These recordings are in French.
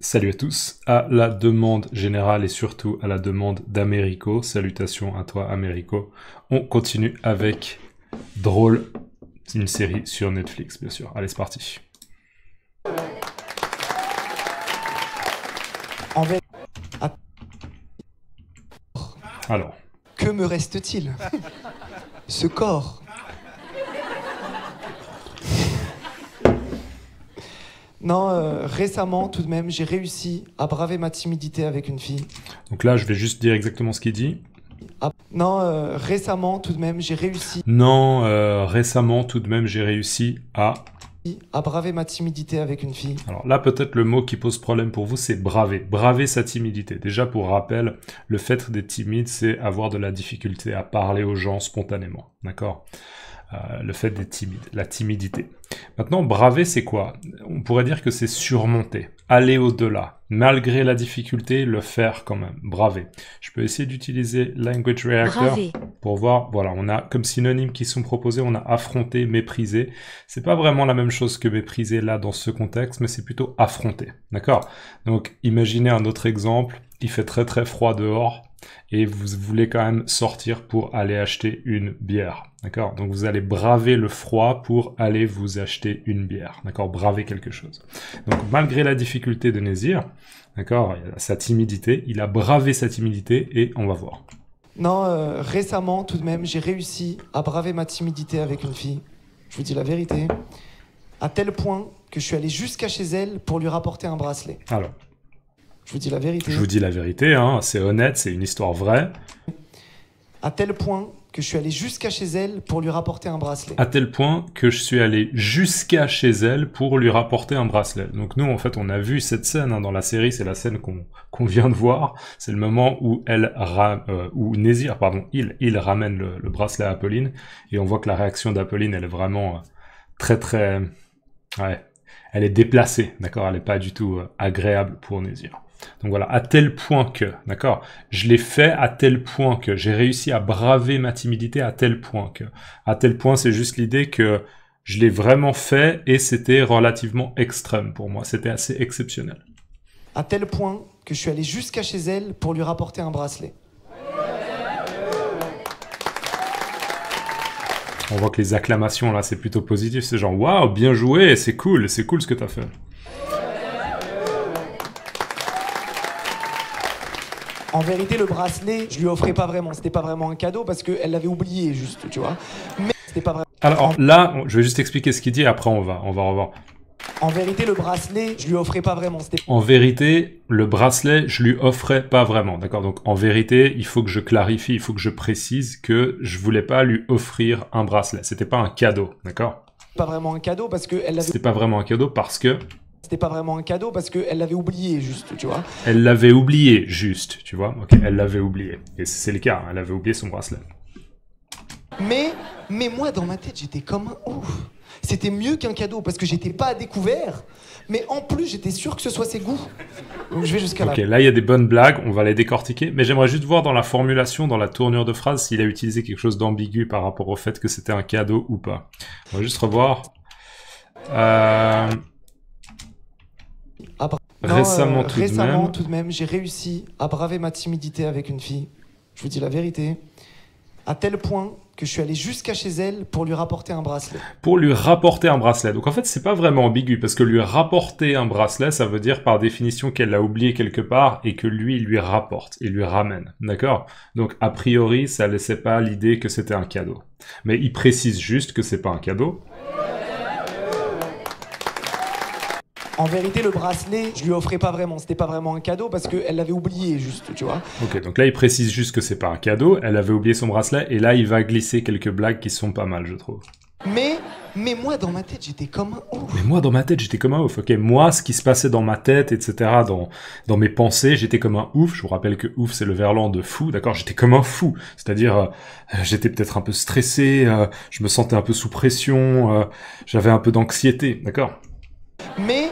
Salut à tous, à la demande générale et surtout à la demande d'Américo, salutations à toi Américo, on continue avec Drôle, une série sur Netflix bien sûr. Allez c'est parti. Alors. Que me reste-t-il? Ce corps. Non, récemment, tout de même, j'ai réussi à braver ma timidité avec une fille. Donc là, je vais juste dire exactement ce qu'il dit. Non, récemment, tout de même, j'ai réussi... Non, récemment, tout de même, j'ai réussi à braver ma timidité avec une fille. Alors là, peut-être le mot qui pose problème pour vous, c'est braver. Braver sa timidité. Déjà, pour rappel, le fait d'être timide, c'est avoir de la difficulté à parler aux gens spontanément. D'accord ? Le fait d'être timide, la timidité. Maintenant, braver, c'est quoi? On pourrait dire que c'est surmonter, aller au-delà, malgré la difficulté, le faire quand même, braver. Je peux essayer d'utiliser Language Reactor Braver. Pour voir, voilà, on a comme synonymes qui sont proposés, on a affronter, mépriser. C'est pas vraiment la même chose que mépriser là dans ce contexte, mais c'est plutôt affronter, d'accord? Donc, imaginez un autre exemple, il fait très très froid dehors, et vous voulez quand même sortir pour aller acheter une bière, d'accord? Donc vous allez braver le froid pour aller vous acheter une bière, d'accord? Braver quelque chose. Donc malgré la difficulté de Nézir, d'accord, sa timidité, il a bravé sa timidité et on va voir. Non, récemment, tout de même, j'ai réussi à braver ma timidité avec une fille. Je vous dis la vérité. À tel point que je suis allé jusqu'à chez elle pour lui rapporter un bracelet. Alors. Je vous dis la vérité. Je vous dis la vérité, hein, c'est honnête, c'est une histoire vraie. À tel point que je suis allé jusqu'à chez elle pour lui rapporter un bracelet. À tel point que je suis allé jusqu'à chez elle pour lui rapporter un bracelet. Donc nous, en fait, on a vu cette scène hein, dans la série, c'est la scène qu'on vient de voir. C'est le moment où où Nézir, pardon, il ramène le bracelet à Apolline, et on voit que la réaction d'Apolline, elle est vraiment très très... Ouais, elle est déplacée, d'accord? Elle n'est pas du tout agréable pour Nézir. Donc voilà, à tel point que, d'accord, je l'ai fait à tel point que, j'ai réussi à braver ma timidité à tel point que. À tel point, c'est juste l'idée que je l'ai vraiment fait et c'était relativement extrême pour moi, c'était assez exceptionnel. À tel point que je suis allé jusqu'à chez elle pour lui rapporter un bracelet. On voit que les acclamations là, c'est plutôt positif, c'est genre waouh, bien joué, c'est cool ce que t'as fait. En vérité, le bracelet, je lui offrais pas vraiment. C'était pas vraiment un cadeau parce qu'elle l'avait oublié, juste, tu vois. Mais c'était pas vraiment. Alors là, je vais juste expliquer ce qu'il dit et après on va revoir. En vérité, le bracelet, je lui offrais pas vraiment. En vérité, le bracelet, je lui offrais pas vraiment, d'accord? Donc en vérité, il faut que je clarifie, il faut que je précise que je voulais pas lui offrir un bracelet. C'était pas un cadeau, d'accord? Pas vraiment un cadeau parce qu'elle l'avait. C'était pas vraiment un cadeau parce que... C'était pas vraiment un cadeau parce qu'elle l'avait oublié, juste, tu vois. Elle l'avait oublié, juste, tu vois. Ok, elle l'avait oublié. Et c'est le cas, hein, elle avait oublié son bracelet. Mais moi, dans ma tête, j'étais comme un ouf. C'était mieux qu'un cadeau parce que j'étais pas à découvert, mais en plus, j'étais sûr que ce soit ses goûts. Donc je vais jusqu'à là. Ok, là, il y a des bonnes blagues, on va les décortiquer. Mais j'aimerais juste voir dans la formulation, dans la tournure de phrase, s'il a utilisé quelque chose d'ambigu par rapport au fait que c'était un cadeau ou pas. On va juste revoir. Récemment, tout de même, j'ai réussi à braver ma timidité avec une fille. Je vous dis la vérité. À tel point que je suis allé jusqu'à chez elle pour lui rapporter un bracelet. Pour lui rapporter un bracelet. Donc en fait, c'est pas vraiment ambigu, parce que lui rapporter un bracelet, ça veut dire par définition qu'elle l'a oublié quelque part et que lui, il lui rapporte, il lui ramène. D'accord? Donc a priori, ça laissait pas l'idée que c'était un cadeau. Mais il précise juste que c'est pas un cadeau. En vérité, le bracelet, je lui offrais pas vraiment. C'était pas vraiment un cadeau parce qu'elle l'avait oublié, juste, tu vois. Ok, donc là, il précise juste que c'est pas un cadeau. Elle avait oublié son bracelet. Et là, il va glisser quelques blagues qui sont pas mal, je trouve. Mais moi, dans ma tête, j'étais comme un ouf. Mais moi, dans ma tête, j'étais comme un ouf. Ok, moi, ce qui se passait dans ma tête, etc., dans mes pensées, j'étais comme un ouf. Je vous rappelle que ouf, c'est le verlan de fou, d'accord? J'étais comme un fou. C'est-à-dire, j'étais peut-être un peu stressé, je me sentais un peu sous pression, j'avais un peu d'anxiété, d'accord? Mais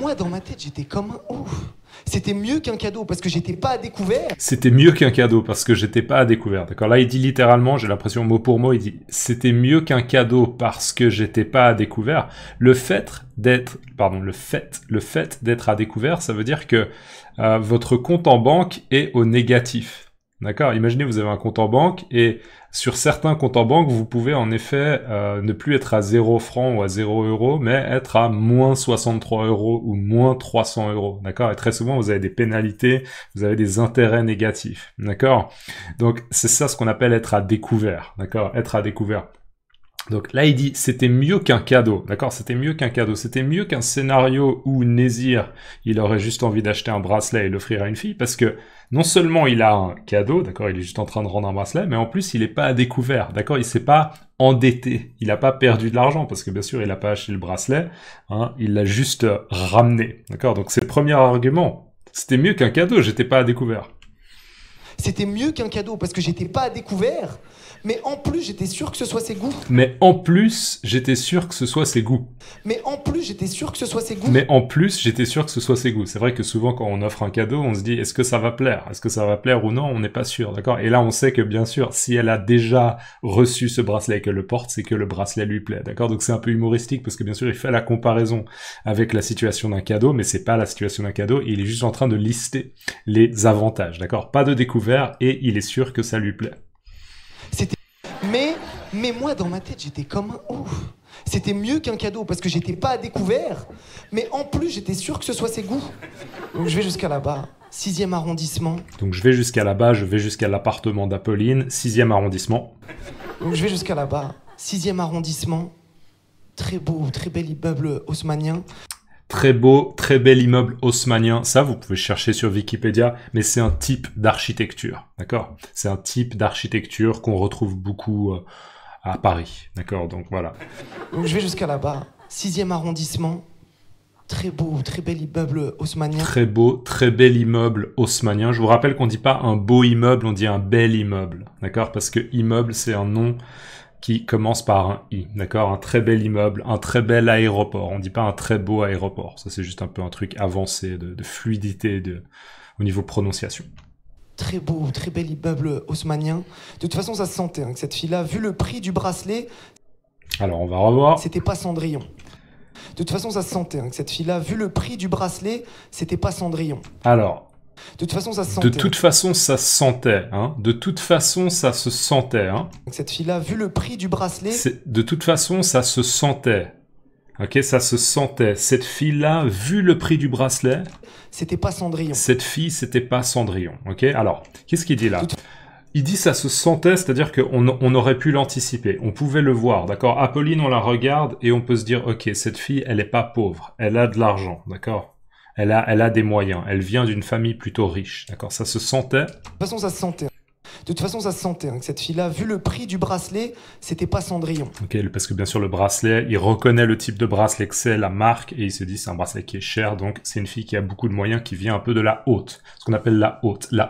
moi, dans ma tête, j'étais comme un ouf. C'était mieux qu'un cadeau parce que j'étais pas à découvert. C'était mieux qu'un cadeau parce que j'étais pas à découvert. D'accord. Là, il dit littéralement, j'ai l'impression mot pour mot, il dit c'était mieux qu'un cadeau parce que j'étais pas à découvert. Le fait d'être à découvert, ça veut dire que votre compte en banque est au négatif. D'accord. Imaginez, vous avez un compte en banque et sur certains comptes en banque, vous pouvez en effet ne plus être à 0 francs ou à 0 euros, mais être à moins 63 euros ou moins 300 euros. D'accord. Et très souvent, vous avez des pénalités, vous avez des intérêts négatifs. D'accord. Donc, c'est ça ce qu'on appelle être à découvert. D'accord. Être à découvert. Donc là, il dit, c'était mieux qu'un cadeau, d'accord? C'était mieux qu'un cadeau. C'était mieux qu'un scénario où Nézir, il aurait juste envie d'acheter un bracelet et l'offrir à une fille, parce que non seulement il a un cadeau, d'accord, il est juste en train de rendre un bracelet, mais en plus, il est pas à découvert, d'accord? Il s'est pas endetté, il a pas perdu de l'argent, parce que bien sûr, il a pas acheté le bracelet, hein, il l'a juste ramené, d'accord? Donc c'est le premier argument. C'était mieux qu'un cadeau, j'étais pas à découvert. C'était mieux qu'un cadeau parce que j'étais pas à découvert. Mais en plus, j'étais sûr que ce soit ses goûts. Mais en plus, j'étais sûr que ce soit ses goûts. Mais en plus, j'étais sûr que ce soit ses goûts. Mais en plus, j'étais sûr que ce soit ses goûts. C'est vrai que souvent, quand on offre un cadeau, on se dit, est-ce que ça va plaire? Est-ce que ça va plaire ou non? On n'est pas sûr, d'accord? Et là, on sait que, bien sûr, si elle a déjà reçu ce bracelet et qu'elle le porte, c'est que le bracelet lui plaît, d'accord? Donc c'est un peu humoristique parce que, bien sûr, il fait la comparaison avec la situation d'un cadeau, mais c'est pas la situation d'un cadeau. Il est juste en train de lister les avantages, d'accord? Pas de découvert et il est sûr que ça lui plaît. Mais moi, dans ma tête, j'étais comme un ouf. C'était mieux qu'un cadeau parce que j'étais pas à découvert. Mais en plus, j'étais sûr que ce soit ses goûts. Donc je vais jusqu'à là-bas, 6e arrondissement. Donc je vais jusqu'à là-bas, je vais jusqu'à l'appartement d'Apolline, 6e arrondissement. Donc je vais jusqu'à là-bas, 6e arrondissement. Très beau, très bel immeuble haussmannien. Très beau, très bel immeuble haussmannien. Ça, vous pouvez chercher sur Wikipédia, mais c'est un type d'architecture, d'accord? C'est un type d'architecture qu'on retrouve beaucoup à Paris, d'accord? Donc voilà. Donc je vais jusqu'à là-bas, 6e arrondissement. Très beau, très bel immeuble haussmannien. Très beau, très bel immeuble haussmannien. Je vous rappelle qu'on dit pas un beau immeuble, on dit un bel immeuble, d'accord? Parce que immeuble, c'est un nom qui commence par un I, d'accord? Un très bel immeuble, un très bel aéroport. On dit pas un très beau aéroport. Ça, c'est juste un peu un truc avancé de fluidité au niveau prononciation. Très beau, très bel immeuble haussmannien. De toute façon, ça se sentait, hein, que cette fille-là, vu le prix du bracelet... Alors, on va revoir. C'était pas Cendrillon. De toute façon, ça se sentait, hein, que cette fille-là, vu le prix du bracelet, c'était pas Cendrillon. Alors... De toute façon, ça se sentait. De toute façon, ça se sentait, hein. De toute façon, ça se sentait, hein. Cette fille-là, vu le prix du bracelet... De toute façon, ça se sentait. Ok, ça se sentait. Cette fille-là, vu le prix du bracelet... C'était pas Cendrillon. Cette fille, c'était pas Cendrillon. Ok, alors, qu'est-ce qu'il dit là? Il dit ça se sentait, c'est-à-dire qu'on aurait pu l'anticiper. On pouvait le voir, d'accord? Apolline, on la regarde et on peut se dire, ok, cette fille, elle est pas pauvre. Elle a de l'argent, d'accord? Elle a des moyens. Elle vient d'une famille plutôt riche. D'accord? Ça se sentait. De toute façon, ça se sentait. De toute façon, ça se sentait, hein, que cette fille-là, vu le prix du bracelet, c'était pas Cendrillon. Ok, parce que bien sûr, le bracelet, il reconnaît le type de bracelet que c'est, la marque, et il se dit c'est un bracelet qui est cher, donc c'est une fille qui a beaucoup de moyens, qui vient un peu de la haute. Ce qu'on appelle la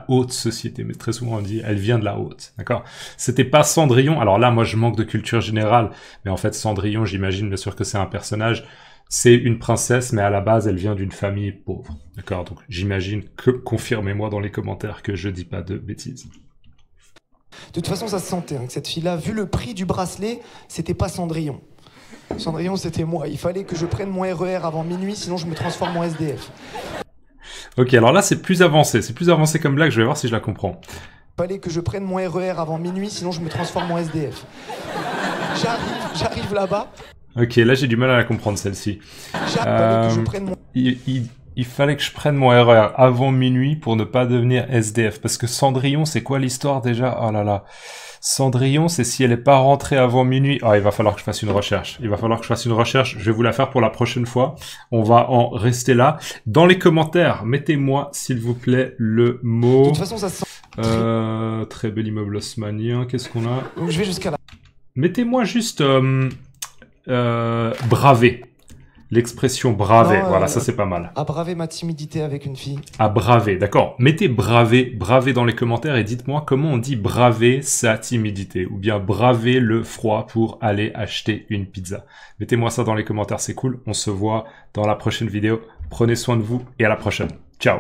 haute société. Mais très souvent, on dit, elle vient de la haute. D'accord? C'était pas Cendrillon. Alors là, moi, je manque de culture générale. Mais en fait, Cendrillon, j'imagine bien sûr que c'est un personnage. C'est une princesse, mais à la base, elle vient d'une famille pauvre. D'accord? Donc, j'imagine que, confirmez-moi dans les commentaires que je dis pas de bêtises. De toute façon, ça se sentait, hein, que cette fille-là, vu le prix du bracelet, c'était pas Cendrillon. Cendrillon, c'était moi. Il fallait que je prenne mon RER avant minuit, sinon je me transforme en SDF. Ok, alors là, c'est plus avancé. C'est plus avancé comme blague, je vais voir si je la comprends. Il fallait que je prenne mon RER avant minuit, sinon je me transforme en SDF. J'arrive là-bas. Ok, là j'ai du mal à la comprendre celle-ci. Il fallait que je prenne mon RER avant minuit pour ne pas devenir SDF. Parce que Cendrillon, c'est quoi l'histoire déjà? Oh là là. Cendrillon, c'est si elle est pas rentrée avant minuit. Ah, il va falloir que je fasse une recherche. Il va falloir que je fasse une recherche. Je vais vous la faire pour la prochaine fois. On va en rester là. Dans les commentaires, mettez-moi, s'il vous plaît, le mot... De toute façon, ça se sent... très bel immeuble haussmannien. Qu'est-ce qu'on a? Donc je vais jusqu'à là. Mettez-moi juste... braver. L'expression braver, voilà, ça c'est pas mal. À braver ma timidité avec une fille. À braver, d'accord. Mettez braver dans les commentaires et dites-moi comment on dit braver sa timidité ou bien braver le froid pour aller acheter une pizza. Mettez-moi ça dans les commentaires, c'est cool. On se voit dans la prochaine vidéo. Prenez soin de vous et à la prochaine. Ciao.